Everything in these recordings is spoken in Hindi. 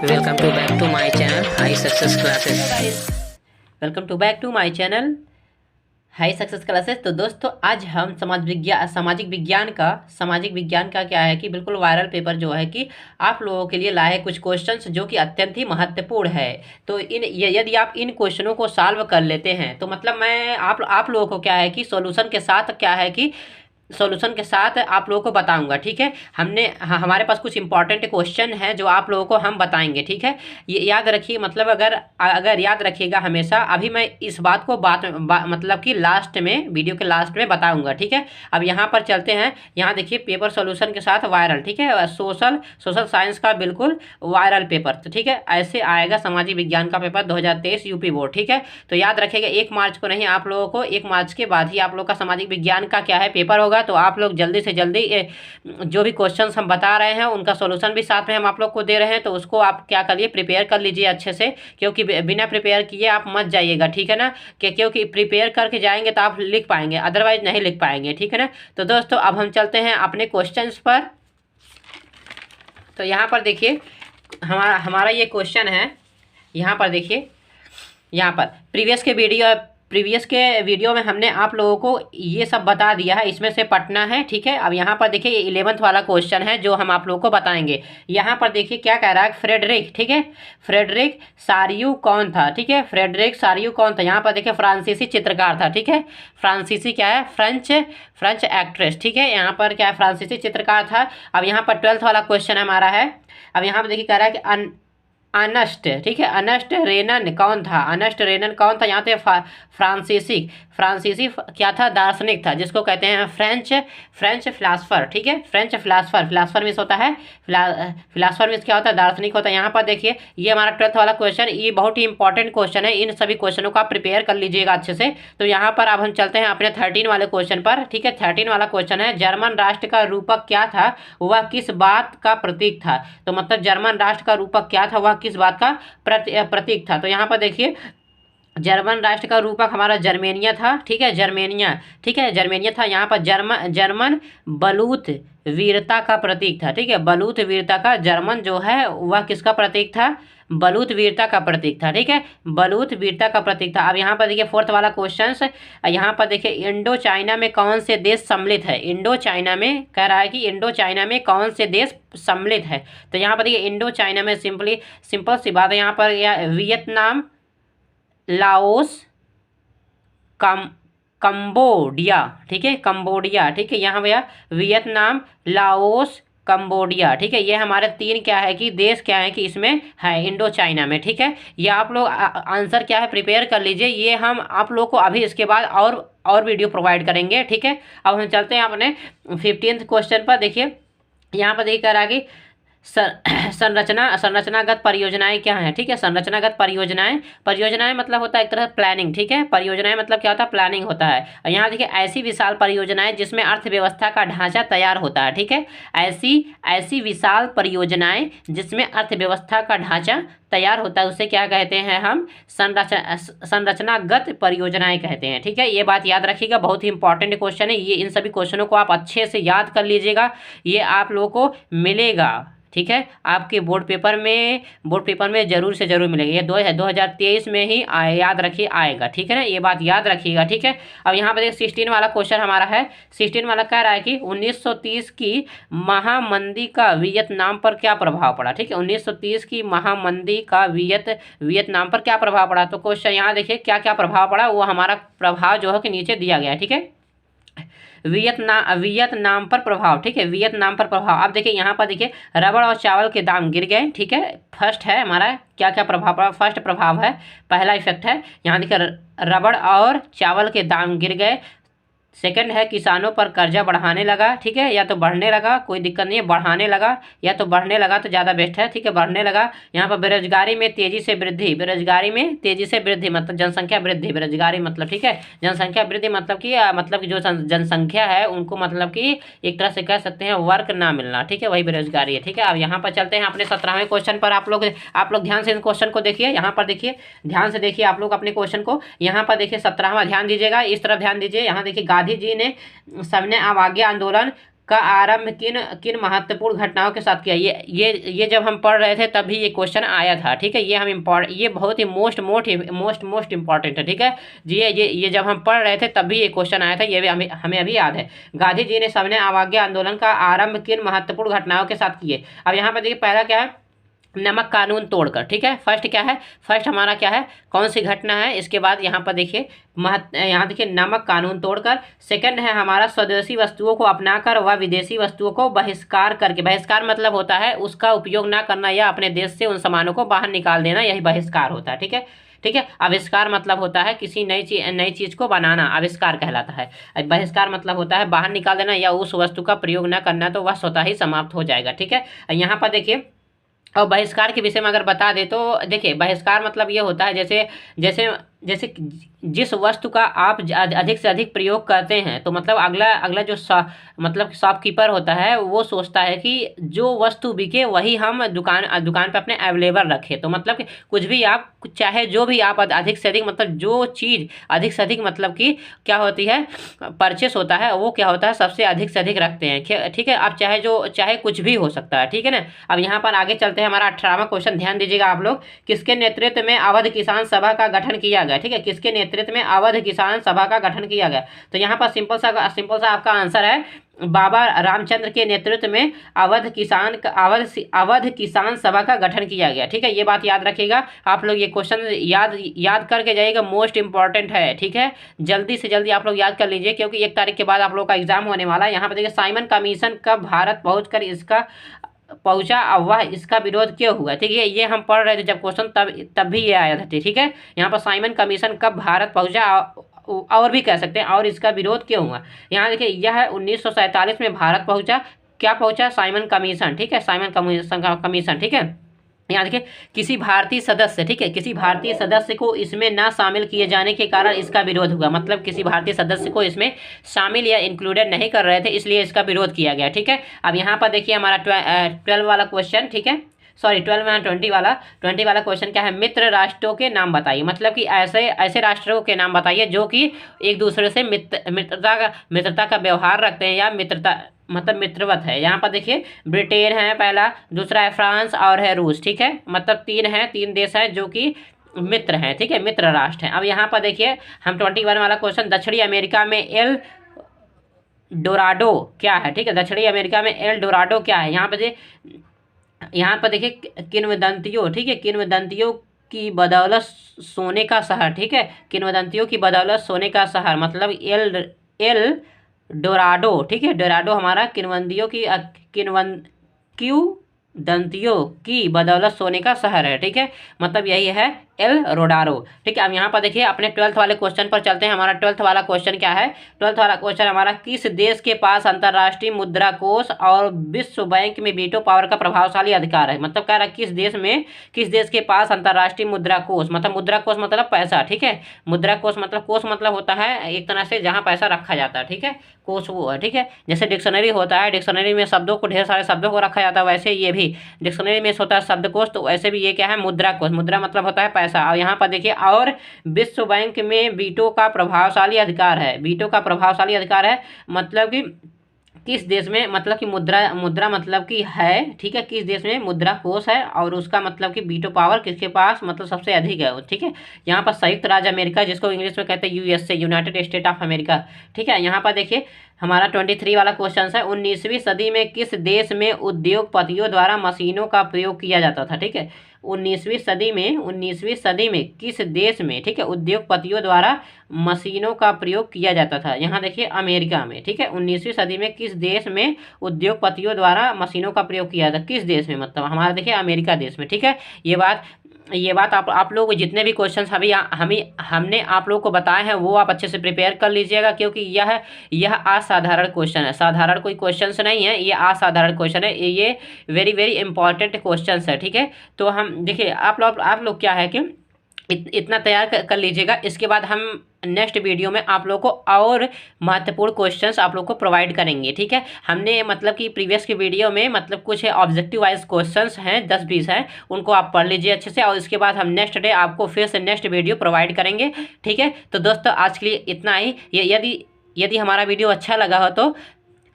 Welcome to back to my channel High Success Classes. Welcome to back to my channel High Success Classes. तो दोस्तों आज हम सामाजिक विज्ञान का क्या है कि बिल्कुल वायरल पेपर जो है कि आप लोगों के लिए लाए कुछ क्वेश्चंस जो कि अत्यंत ही महत्वपूर्ण है। तो यदि आप इन क्वेश्चनों को सॉल्व कर लेते हैं तो मतलब मैं आप लोगों को क्या है कि सॉल्यूशन के साथ आप लोगों को बताऊंगा। ठीक है, हमारे पास कुछ इंपॉर्टेंट क्वेश्चन हैं जो आप लोगों को हम बताएंगे। ठीक है, ये याद रखिए, मतलब अगर याद रखिएगा हमेशा। अभी मैं इस बात को मतलब कि लास्ट में, वीडियो के लास्ट में बताऊंगा। ठीक है, अब यहाँ पर चलते हैं। यहाँ देखिए पेपर सॉल्यूशन के साथ वायरल। ठीक है, सोशल साइंस का बिल्कुल वायरल पेपर। तो ठीक है, ऐसे आएगा सामाजिक विज्ञान का पेपर 2023 यूपी बोर्ड। ठीक है, तो याद रखिएगा 1 मार्च को नहीं, आप लोगों को 1 मार्च के बाद ही आप लोग का सामाजिक विज्ञान का क्या है पेपर होगा। तो आप लोग जल्दी से जल्दी जो भी क्वेश्चंस हम बता रहे हैं उनका सॉल्यूशन भी साथ में हम आप लोग को दे रहे हैं। तो उसको आप क्या करिए, प्रिपेयर कर लीजिए अच्छे से, क्योंकि बिना प्रिपेयर किए आप मत जाइएगा। ठीक है ना, क्योंकि प्रिपेयर करके जाएंगे तो आप लिख पाएंगे, अदरवाइज नहीं लिख पाएंगे। ठीक है ना, तो दोस्तों अब हम चलते हैं अपने क्वेश्चंस पर। तो यहाँ पर देखिए हमारा ये क्वेश्चन है। यहाँ पर देखिए, यहाँ पर प्रीवियस के वीडियो में हमने आप लोगों को ये सब बता दिया है, इसमें से पढ़ना है। ठीक है, अब यहाँ पर देखिए 11th वाला क्वेश्चन है जो हम आप लोगों को बताएंगे। यहाँ पर देखिए क्या कह रहा है, फ्रेडरिक। ठीक है, फ्रेडरिक सारियू कौन था? ठीक है, फ्रेडरिक सारियू कौन था? यहाँ पर देखिए फ्रांसीसी चित्रकार था। ठीक है, फ्रांसीसी क्या है, फ्रेंच एक्ट्रेस। ठीक है, यहाँ पर क्या है, फ्रांसीसी चित्रकार था। अब यहाँ पर 12th वाला क्वेश्चन हमारा है। अब यहाँ पर देखिए कह रहा है कि अनस्ट, ठीक है, अनस्ट रेनन कौन था? अनस्ट रेनन कौन था? यहाँ पे फ्रांसीसी क्या था, दार्शनिक था, जिसको कहते हैं फ्रेंच फिलासफर। ठीक है, फ्रेंच फिलासफर मीन्स होता है, फिलासफर मीन्स क्या होता है, दार्शनिक होता है। यहाँ पर देखिए ये हमारा 12th वाला क्वेश्चन, ये बहुत ही इंपॉर्टेंट क्वेश्चन है। इन सभी क्वेश्चनों को आप प्रिपेयर कर लीजिएगा अच्छे से। तो यहाँ पर अब हम चलते हैं अपने 13 वाले क्वेश्चन पर। ठीक है, 13 वाला क्वेश्चन है, जर्मन राष्ट्र का रूपक क्या था, वह किस बात का प्रतीक था? तो मतलब जर्मन राष्ट्र का रूपक क्या था, वह किस बात का प्रतीक था? तो यहाँ पर देखिए जर्मन राष्ट्र का रूपक हमारा जर्मेनिया था। ठीक है, जर्मेनिया था। यहाँ पर जर्मन बलूत वीरता का प्रतीक था। ठीक है, बलूत वीरता का, जर्मन जो है वह किसका प्रतीक था, बलूत वीरता का प्रतीक था। ठीक है, बलूत वीरता का प्रतीक था। अब यहाँ पर देखिए 4th वाला क्वेश्चन, यहाँ पर देखिए इंडो चाइना में कौन से देश सम्मिलित है? इंडो चाइना में कह रहा है कि इंडो चाइना में कौन से देश सम्मिलित है? तो यहाँ पर देखिए इंडो चाइना में सिंपल सी बात है, यहाँ पर वियतनाम, लाओस, कंबोडिया। ठीक है, कंबोडिया। ठीक है, यहाँ भैया वियतनाम, लाओस, कंबोडिया। ठीक है, ये हमारे 3 क्या है कि देश क्या है कि इसमें है इंडो चाइना में। ठीक है, ये आप लोग आंसर क्या है प्रिपेयर कर लीजिए, ये हम आप लोग को अभी इसके बाद और वीडियो प्रोवाइड करेंगे। ठीक है, अब हम चलते हैं अपने 15th क्वेश्चन पर। देखिए यहाँ पर देखिए कह रहा है कि संरचनागत परियोजनाएं क्या हैं? ठीक है, संरचनागत परियोजनाएं मतलब होता है एक तरह प्लानिंग। ठीक है, परियोजनाएं मतलब क्या होता है, प्लानिंग होता है। और यहाँ देखिए ऐसी विशाल परियोजनाएं जिसमें अर्थव्यवस्था का ढांचा तैयार होता है। ठीक है, ऐसी विशाल परियोजनाएं जिसमें अर्थव्यवस्था का ढांचा तैयार होता है, उसे क्या कहते हैं हम? संरचनागत परियोजनाएं कहते हैं। ठीक है, ये बात याद रखिएगा, बहुत ही इंपॉर्टेंट क्वेश्चन है ये। इन सभी क्वेश्चनों को आप अच्छे से याद कर लीजिएगा, ये आप लोगों को मिलेगा। ठीक है, आपके बोर्ड पेपर में जरूर से जरूर मिलेगा। ये 2023 में ही याद रखिए आएगा। ठीक है ना, ये बात याद रखिएगा। ठीक है, अब यहाँ पर 16 वाला क्वेश्चन हमारा है। 16 वाला कह रहा है कि 1930 की महामंदी का वियतनाम पर क्या प्रभाव पड़ा? ठीक है, 1930 की महामंदी का वियतनाम पर क्या प्रभाव पड़ा? तो क्वेश्चन यहाँ देखिए क्या क्या प्रभाव पड़ा, वो हमारा प्रभाव जो है कि नीचे दिया गया है। ठीक है, वियतनाम पर प्रभाव। ठीक है, वियतनाम पर प्रभाव। अब देखिए यहाँ पर देखिए रबड़ और चावल के दाम गिर गए। ठीक है, फर्स्ट है हमारा क्या क्या प्रभाव पड़ा, फर्स्ट प्रभाव है, पहला इफेक्ट है। यहाँ देखिए रबड़ और चावल के दाम गिर गए। सेकंड है किसानों पर कर्जा बढ़ाने लगा। ठीक है, या तो बढ़ने लगा, कोई दिक्कत नहीं है, बढ़ाने लगा या तो बढ़ने लगा तो ज़्यादा बेस्ट है। ठीक है, बढ़ने लगा। यहाँ पर बेरोजगारी में तेजी से वृद्धि, मतलब जनसंख्या वृद्धि, बेरोजगारी मतलब ठीक है जनसंख्या वृद्धि मतलब कि जो जनसंख्या है उनको मतलब कि एक तरह से कह सकते हैं वर्क ना मिलना। ठीक है, वही बेरोजगारी है। ठीक है, अब यहाँ पर चलते हैं अपने 17वें क्वेश्चन पर। आप लोग ध्यान से इस क्वेश्चन को देखिए, यहाँ पर देखिए ध्यान से देखिए आप लोग अपने क्वेश्चन को। यहाँ पर देखिए 17वां ध्यान दीजिएगा, इस तरफ ध्यान दीजिए। यहाँ देखिए गांधी जी ने सबने अवज्ञा आंदोलन का आरंभ किन किन महत्वपूर्ण घटनाओं के साथ किया। ये जब हम पढ़ रहे थे तभी ये क्वेश्चन आया था, ठीक है। ये बहुत ही मोस्ट इम्पॉर्टेंट है, ठीक है जी। ये जब हम पढ़ रहे थे तभी ये क्वेश्चन आया था, ये भी हमें अभी याद है। गांधी जी ने सविनय अवज्ञा आंदोलन का आरंभ किन महत्वपूर्ण घटनाओं के साथ किए। अब यहाँ पर देखिए पहला क्या है, नमक कानून तोड़कर, ठीक है। फर्स्ट क्या है, फर्स्ट हमारा क्या है, कौन सी घटना है। इसके बाद यहाँ पर देखिए यहाँ देखिए नमक कानून तोड़कर। सेकंड है हमारा स्वदेशी वस्तुओं को अपनाकर व विदेशी वस्तुओं को बहिष्कार करके। बहिष्कार मतलब होता है उसका उपयोग ना करना या अपने देश से उन सामानों को बाहर निकाल देना, यही बहिष्कार होता है, ठीक है। ठीक है, आविष्कार मतलब होता है किसी नई चीज को बनाना, आविष्कार कहलाता है। बहिष्कार मतलब होता है बाहर निकाल देना या उस वस्तु का प्रयोग न करना, तो वह स्वतः ही समाप्त हो जाएगा, ठीक है। यहाँ पर देखिए और बहिष्कार के विषय में अगर बता दे तो देखिए बहिष्कार मतलब ये होता है जैसे जैसे जैसे जिस वस्तु का आप अधिक से अधिक प्रयोग करते हैं, तो मतलब अगला जो मतलब शॉपकीपर होता है वो सोचता है कि जो वस्तु बिके वही हम दुकान पे अपने अवेलेबल रखें। तो मतलब कि कुछ भी आप चाहे जो भी आप अधिक से अधिक मतलब जो चीज़ अधिक से अधिक मतलब कि क्या होती है परचेस होता है, वो क्या होता है सबसे अधिक से अधिक रखते हैं, ठीक है। आप चाहे कुछ भी हो सकता है, ठीक है ना। अब यहाँ पर आगे चलते हैं, हमारा 18वां क्वेश्चन ध्यान दीजिएगा आप लोग। किसके नेतृत्व में अवध किसान सभा का गठन किया गया, ठीक है। किसके नेतृत्व में अवध किसान सभा का गठन किया गया, तो यहाँ पर सिंपल सा आपका आंसर है बाबा रामचंद्र के नेतृत्व में अवध किसान सभा का गठन किया गया, ठीक है। ये बात याद रखिएगा आप लोग, ये क्वेश्चन याद करके जाइएगा, मोस्ट इंपॉर्टेंट है, ठीक है। जल्दी से जल्दी आप लोग याद कर लीजिए क्योंकि 1 तारीख के बाद आप लोग का एग्जाम होने वाला है। यहाँ पर देखिए साइमन कमीशन कब भारत पहुंचा अब वह इसका विरोध क्यों हुआ, ठीक है। ये हम पढ़ रहे थे जब क्वेश्चन तब भी ये आया था, ठीक है। यहाँ पर साइमन कमीशन कब भारत पहुंचा और भी कह सकते हैं और इसका विरोध क्यों हुआ। यहाँ देखिए यह 1947 में भारत पहुंचा, क्या पहुंचा, साइमन कमीशन, ठीक है, साइमन कमीशन, ठीक है। यहाँ देखिए किसी भारतीय सदस्य, ठीक है, किसी भारतीय सदस्य को इसमें ना शामिल किए जाने के कारण इसका विरोध हुआ। मतलब किसी भारतीय सदस्य को इसमें शामिल या इंक्लूडेड नहीं कर रहे थे, इसलिए इसका विरोध किया गया, ठीक है। अब यहाँ पर देखिए हमारा 12 वाला क्वेश्चन, ठीक है, सॉरी 20 वाला क्वेश्चन क्या है, मित्र राष्ट्रों के नाम बताइए। मतलब कि ऐसे राष्ट्रों के नाम बताइए जो कि एक दूसरे से मित्रता का व्यवहार रखते हैं या मित्रवत है। यहाँ पर देखिए ब्रिटेन है पहला, दूसरा है फ्रांस और है रूस, ठीक है। मतलब 3 देश हैं जो कि मित्र हैं, ठीक है, मित्र राष्ट्र हैं। अब यहाँ पर देखिए हम 21 वाला क्वेश्चन, दक्षिणी अमेरिका में एल डोराडो क्या है, ठीक है। दक्षिणी अमेरिका में एल डोराडो क्या है। यहाँ पर देखिए किंवदंतियों, ठीक है, किंवदंतियों की बदौलत सोने का शहर, ठीक है, किंवदंतियों की बदौलत सोने का शहर मतलब एल डोराडो, ठीक है। डोराडो हमारा किंवदंतियों की बदौलत सोने का शहर है, ठीक है। मतलब यही है एल रोडारो, ठीक है। अब यहाँ पर देखिए अपने 12th वाले क्वेश्चन पर चलते हैं। हमारा 12th वाला क्वेश्चन क्या है, 12th वाला क्वेश्चन हमारा, किस देश के पास अंतर्राष्ट्रीय मुद्रा कोष और विश्व बैंक में वीटो पावर का प्रभावशाली अधिकार है। मतलब कह रहा है किस देश के पास अंतर्राष्ट्रीय मुद्रा कोष, मतलब मुद्रा कोष मतलब पैसा, ठीक है। मुद्रा कोष मतलब होता है एक तरह से जहाँ पैसा रखा जाता है, ठीक है, कोष वो है, ठीक है। जैसे डिक्शनरी होता है, डिक्शनरी में शब्दों को, ढेर सारे शब्दों को रखा जाता है, वैसे ये भी डिक्शनरी में होता है शब्दकोश, तो वैसे भी ये क्या है, मुद्रा कोष। मुद्रा मतलब होता है पैसा। और यहाँ पर देखिए और विश्व बैंक में वीटो का प्रभावशाली अधिकार है, वीटो का प्रभावशाली अधिकार है। मतलब कि किस देश में, मतलब कि मुद्रा मतलब कि है, ठीक है, किस देश में मुद्रा कोष है और उसका मतलब कि वीटो पावर किसके पास मतलब सबसे अधिक है, ठीक है। यहाँ पर संयुक्त राज्य अमेरिका, जिसको इंग्लिश में कहते हैं USA, United state of America, ठीक है। यहाँ पर देखिए हमारा 23 वाला क्वेश्चन है, 19वीं सदी में किस देश में उद्योगपतियों द्वारा मशीनों का प्रयोग किया जाता था, ठीक है। 19वीं सदी में किस देश में, ठीक है, उद्योगपतियों द्वारा मशीनों का प्रयोग किया जाता था। यहाँ देखिए अमेरिका में, ठीक है। 19वीं सदी में किस देश में उद्योगपतियों द्वारा मशीनों का प्रयोग किया जाता, किस देश में, मतलब हमारा देखिए अमेरिका देश में, ठीक है। ये बात आप लोग जितने भी क्वेश्चंस हमने आप लोग को बताए हैं वो आप अच्छे से प्रिपेयर कर लीजिएगा, क्योंकि यह असाधारण क्वेश्चन है, साधारण कोई क्वेश्चंस नहीं है, ये असाधारण क्वेश्चन है, ये वेरी वेरी इंपॉर्टेंट क्वेश्चंस है, ठीक है। तो हम देखिए आप लोग क्या है कि इतना तैयार कर लीजिएगा। इसके बाद हम नेक्स्ट वीडियो में आप लोग को और महत्वपूर्ण क्वेश्चंस आप लोग को प्रोवाइड करेंगे, ठीक है। हमने मतलब कि प्रीवियस की वीडियो में मतलब कुछ ऑब्जेक्टिव वाइज क्वेश्चंस हैं 10-20 हैं, उनको आप पढ़ लीजिए अच्छे से, और इसके बाद हम नेक्स्ट डे आपको फिर से नेक्स्ट वीडियो प्रोवाइड करेंगे, ठीक है। तो दोस्तों आज के लिए इतना ही। यदि हमारा वीडियो अच्छा लगा हो तो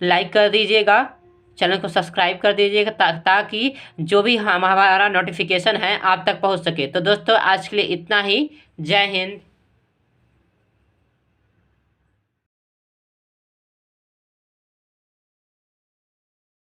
लाइक कर दीजिएगा, चैनल को सब्सक्राइब कर दीजिएगा ताकि जो भी हमारा नोटिफिकेशन है आप तक पहुंच सके। तो दोस्तों आज के लिए इतना ही। जय हिंद।